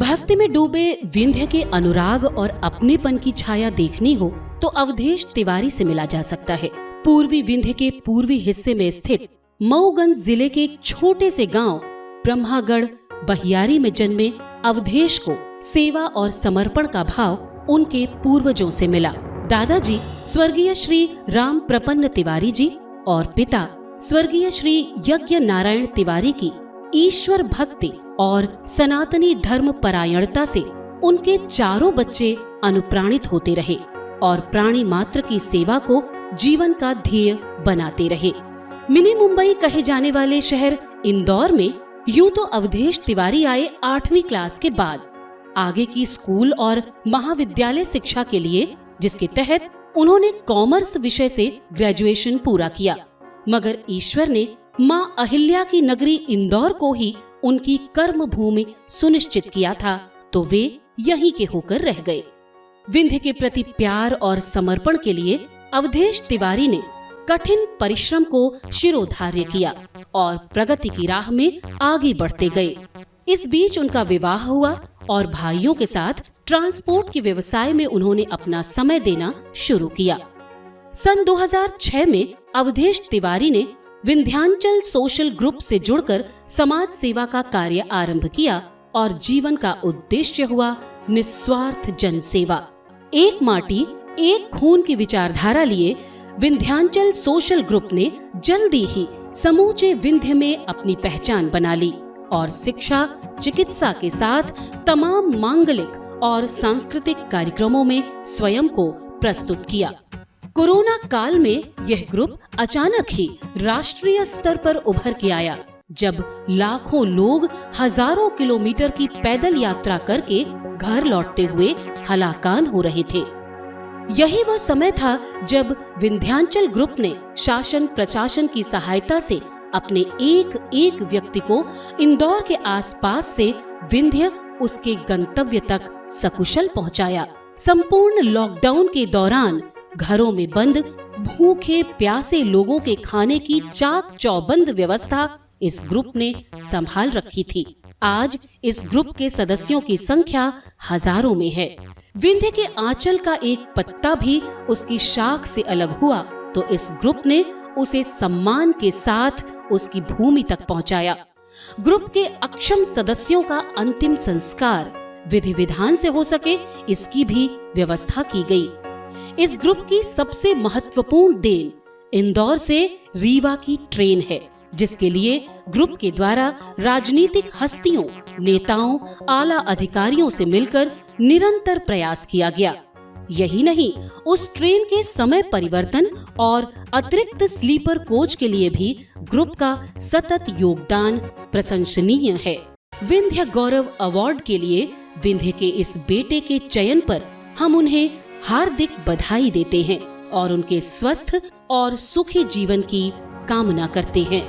भक्ति में डूबे विंध्य के अनुराग और अपनेपन की छाया देखनी हो तो अवधेश तिवारी से मिला जा सकता है। पूर्वी विंध्य के पूर्वी हिस्से में स्थित मऊगंज जिले के एक छोटे से गांव ब्रह्मागढ़ बहियारी में जन्मे अवधेश को सेवा और समर्पण का भाव उनके पूर्वजों से मिला। दादाजी स्वर्गीय श्री राम प्रपन्न तिवारी जी और पिता स्वर्गीय श्री यज्ञ नारायण तिवारी की ईश्वर भक्ति और सनातनी धर्म परायणता से उनके चारों बच्चे अनुप्राणित होते रहे और प्राणी मात्र की सेवा को जीवन का ध्येय बनाते रहे। मिनी मुंबई कहे जाने वाले शहर इंदौर में यूं तो अवधेश तिवारी आए 8वीं क्लास के बाद आगे की स्कूल और महाविद्यालय शिक्षा के लिए, जिसके तहत उन्होंने कॉमर्स विषय से ग्रेजुएशन पूरा किया। मगर ईश्वर ने मां अहिल्या की नगरी इंदौर को ही उनकी कर्म भूमि सुनिश्चित किया था, तो वे यहीं के होकर रह गए। विंध्य के प्रति प्यार और समर्पण के लिए अवधेश तिवारी ने कठिन परिश्रम को शिरोधार्य किया और प्रगति की राह में आगे बढ़ते गए। इस बीच उनका विवाह हुआ और भाइयों के साथ ट्रांसपोर्ट के व्यवसाय में उन्होंने अपना समय देना शुरू किया। सन 2006 में अवधेश तिवारी ने विंध्याचल सोशल ग्रुप से जुड़कर समाज सेवा का कार्य आरंभ किया और जीवन का उद्देश्य हुआ निस्वार्थ जन सेवा। एक माटी एक खून की विचारधारा लिए विंध्याचल सोशल ग्रुप ने जल्दी ही समूचे विंध्य में अपनी पहचान बना ली और शिक्षा, चिकित्सा के साथ तमाम मांगलिक और सांस्कृतिक कार्यक्रमों में स्वयं को प्रस्तुत किया। कोरोना काल में यह ग्रुप अचानक ही राष्ट्रीय स्तर पर उभर के आया, जब लाखों लोग हजारों किलोमीटर की पैदल यात्रा करके घर लौटते हुए हलाकान हो रहे थे। यही वह समय था जब विंध्याचल ग्रुप ने शासन प्रशासन की सहायता से अपने एक एक व्यक्ति को इंदौर के आसपास से विंध्य उसके गंतव्य तक सकुशल पहुंचाया। संपूर्ण लॉकडाउन के दौरान घरों में बंद भूखे प्यासे लोगों के खाने की चाक चौबंद व्यवस्था इस ग्रुप ने संभाल रखी थी। आज इस ग्रुप के सदस्यों की संख्या हजारों में है। विंध्य के आंचल का एक पत्ता भी उसकी शाख से अलग हुआ तो इस ग्रुप ने उसे सम्मान के साथ उसकी भूमि तक पहुंचाया। ग्रुप के अक्षम सदस्यों का अंतिम संस्कार विधि विधान से हो सके, इसकी भी व्यवस्था की गई। इस ग्रुप की सबसे महत्वपूर्ण देन इंदौर से रीवा की ट्रेन है, जिसके लिए ग्रुप के द्वारा राजनीतिक हस्तियों, नेताओं, आला अधिकारियों से मिलकर निरंतर प्रयास किया गया। यही नहीं, उस ट्रेन के समय परिवर्तन और अतिरिक्त स्लीपर कोच के लिए भी ग्रुप का सतत योगदान प्रशंसनीय है। विंध्य गौरव अवार्ड के लिए विंध्य के इस बेटे के चयन पर हम उन्हें हार्दिक बधाई देते हैं और उनके स्वस्थ और सुखी जीवन की कामना करते हैं।